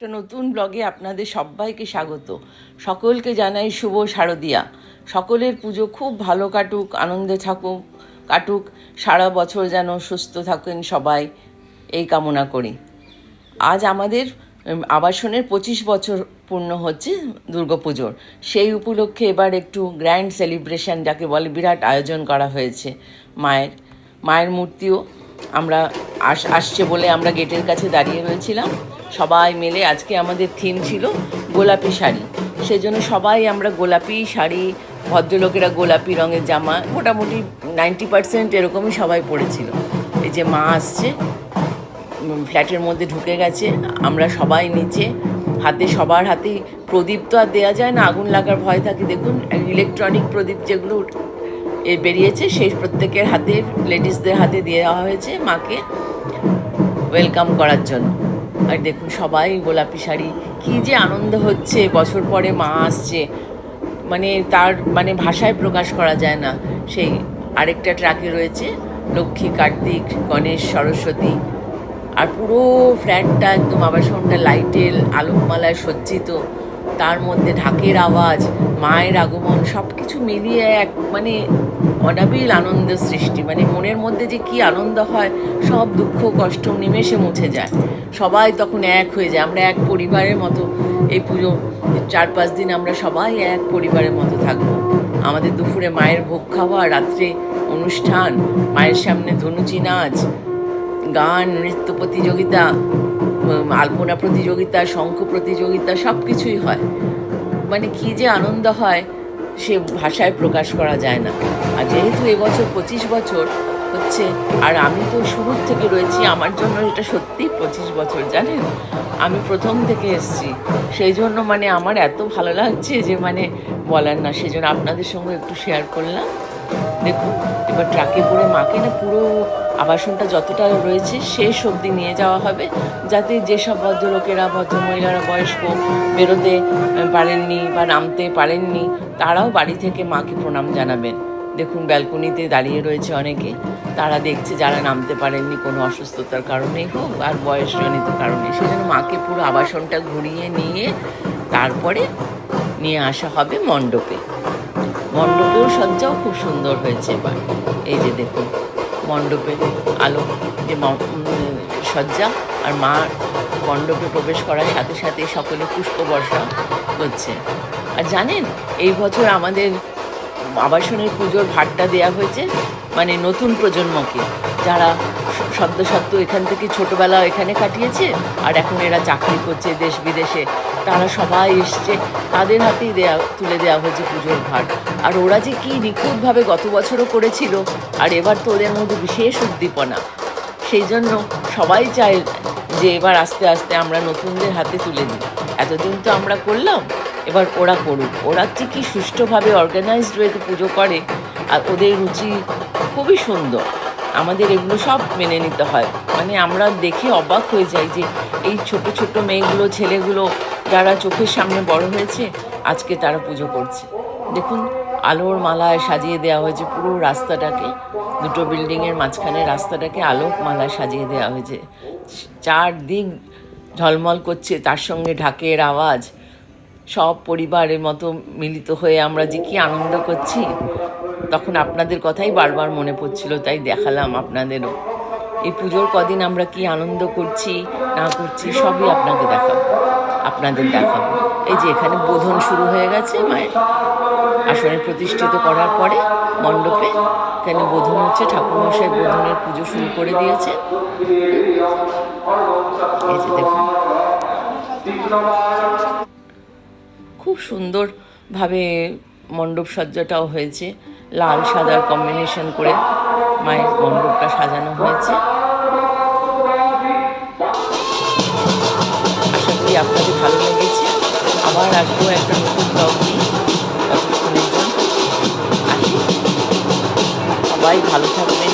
একটা নতুন ব্লগে আপনাদের সবাইকে স্বাগত। সকলকে জানাই শুভ শারদিয়া। সকলের পুজো খুব ভালো কাটুক, আনন্দে কাটুক, সারা বছর যেন সুস্থ থাকেন সবাই, এই কামনা করি। আজ আমাদের আবাসনের 25 বছর পূর্ণ হচ্ছে দুর্গাপুজোর। সেই উপলক্ষে এবার একটু গ্র্যান্ড সেলিব্রেশন, যাকে বলে, বিরাট আয়োজন করা হয়েছে। মায়ের মূর্তিও আমরা আসছে বলে আমরা গেটের কাছে দাঁড়িয়ে রয়েছিলাম সবাই মিলে। আজকে আমাদের থিম ছিল গোলাপি শাড়ি, সেজন্য সবাই আমরা গোলাপি শাড়ি, ভদ্রলোকেরা গোলাপি রঙের জামা, মোটামুটি 90% এরকমই সবাই পরেছিল। এই যে মা আসছে, ফ্ল্যাটের মধ্যে ঢুকে গেছে, আমরা সবাই নিচে, সবার হাতেই প্রদীপ তো আর দেওয়া যায় না, আগুন লাগার ভয় থাকে। দেখুন, ইলেকট্রনিক প্রদীপ যেগুলো বেরিয়েছে, সেই প্রত্যেকের হাতে, লেডিসদের হাতে দিয়ে দেওয়া হয়েছে মাকে ওয়েলকাম করার জন্য। আর দেখুন সবাই গোলাপি শাড়ি, কী যে আনন্দ হচ্ছে, বছর পরে মা আসছে, তার ভাষায় প্রকাশ করা যায় না। সেই আরেকটা ট্রাকে রয়েছে লক্ষ্মী, কার্তিক, গণেশ, সরস্বতী, আর পুরো ফ্ল্যাটটা একদম আবাসনটা লাইটের আলোকমালায় সজ্জিত, তার মধ্যে ঢাকের আওয়াজ, মায়ের আগমন, সব কিছু মিলিয়ে এক অনাবিল আনন্দের সৃষ্টি। মনের মধ্যে যে কি আনন্দ হয়, সব দুঃখ কষ্ট নিমেষে মুছে যায়, সবাই তখন এক হয়ে যায়। আমরা এক পরিবারের মতো এই পুজো 4-5 দিন আমরা সবাই এক পরিবারের মতো থাকবো। আমাদের দুপুরে মায়ের ভোগ খাওয়া, রাত্রে অনুষ্ঠান, মায়ের সামনে ধনুচি নাচ, গান, নৃত্য প্রতিযোগিতা, আলপনা প্রতিযোগিতা, শঙ্খ প্রতিযোগিতা, সব কিছুই হয়। কি যে আনন্দ হয়, সে ভাষায় প্রকাশ করা যায় না। আর যেহেতু এবছর 25 বছর হচ্ছে, আর আমি তো শুরুর থেকে রয়েছি, আমার জন্য এটা সত্যিই 25 বছর, জানেন। আমি প্রথম থেকে এসেছি, সেই জন্য আমার এত ভালো লাগছে যে বলার না। সেই জন্য আপনাদের সঙ্গে একটু শেয়ার করলাম। দেখুন, এবার ট্রাকে করে মাকে পুরো আবাসনটা যতটা রয়েছে শেষ অবধি নিয়ে যাওয়া হবে, যাতে যেসব ভদ্রলোকেরা, ভদ্রমহিলারা, বয়স্ক বেরোতে পারেননি বা নামতে পারেননি, তারাও বাড়ি থেকে মাকে প্রণাম জানাবেন। দেখুন, ব্যালকনিতে দাঁড়িয়ে রয়েছে অনেকে, তারা দেখছে যারা নামতে পারেননি, কোনো অসুস্থতার কারণেই হোক আর বয়সজনিত কারণে। সেজন্য মাকে পুরো আবাসনটা ঘুরিয়ে নিয়ে তারপরে নিয়ে আসা হবে মণ্ডপে। মণ্ডপেও সজ্জাও খুব সুন্দর হয়েছে এবার। এই যে দেখুন, মণ্ডপে আলো যে সজ্জা, আর মা মণ্ডপে প্রবেশ করার সাথে সাথে সকলে পুষ্প বর্ষা করছে। আর জানেন, এই বছর আমাদের আবাসনের পুজোর ভারটা দেওয়া হয়েছে নতুন প্রজন্মকে, যারা সদ্য এখান থেকে ছোটোবেলা এখানে কাটিয়েছে আর এখন এরা চাকরি করছে দেশ বিদেশে, তারা সবাই এসছে, তাদের হাতেই তুলে দেওয়া হয়েছে পুজোর ভার। আর ওরা যে কী নিখুঁতভাবে গত বছরও করেছিল, আর এবার তো ওদের মধ্যে বিশেষ উদ্দীপনা। সেই জন্য সবাই চায় যে এবার আস্তে আস্তে আমরা নতুনদের হাতে তুলে দিই। এতদিন তো আমরা করলাম, এবার ওরা করুক। ওরা যে কি সুষ্ঠুভাবে অর্গানাইজড ওয়েতে পুজো করে, আর ওদের রুচি খুবই সুন্দর। আমাদের এগুলো সব মেনে নিতে হয়। আমরা দেখে অবাক হয়ে যাই যে এই ছোট ছোট মেয়েগুলো, ছেলেগুলো, যারা চোখের সামনে বড় হয়েছে, আজকে তারা পুজো করছে। দেখুন, আলোর মালায় সাজিয়ে দেওয়া হয়েছে পুরো রাস্তাটাকে, দুটো বিল্ডিংয়ের মাঝখানে রাস্তাটাকে আলোক মালায় সাজিয়ে দেওয়া হয়েছে, চারদিক ঝলমল করছে, তার সঙ্গে ঢাকের আওয়াজ। সব পরিবারের মতো মিলিত হয়ে আমরা যে কি আনন্দ করছি, তখন আপনাদের কথাই বারবার মনে পড়ছিল, তাই দেখালাম আপনাদেরও। এই পুজোর কদিন আমরা কি আনন্দ করছি না করছি সবই আপনাদের দেখাবো। এই যে এখানে বোধন শুরু হয়ে গেছে, মায়ের আসনে প্রতিষ্ঠিত করার পরে মণ্ডপে এখানে বোধন হচ্ছে, ঠাকুরমশাই বোধনের পুজো শুরু করে দিয়েছে। এই যে দেখুন, খুব সুন্দরভাবে মণ্ডপ সজ্জাটাও হয়েছে, লাল সাদার কম্বিনেশন করে মায়ের মণ্ডপটা সাজানো হয়েছে। আশা করি আপনাদের ভালো লেগেছে। আবার আসবো একটা নতুন ব্লগ নিয়ে, ততক্ষণের জন্য আসি। সবাই ভালো থাকবেন।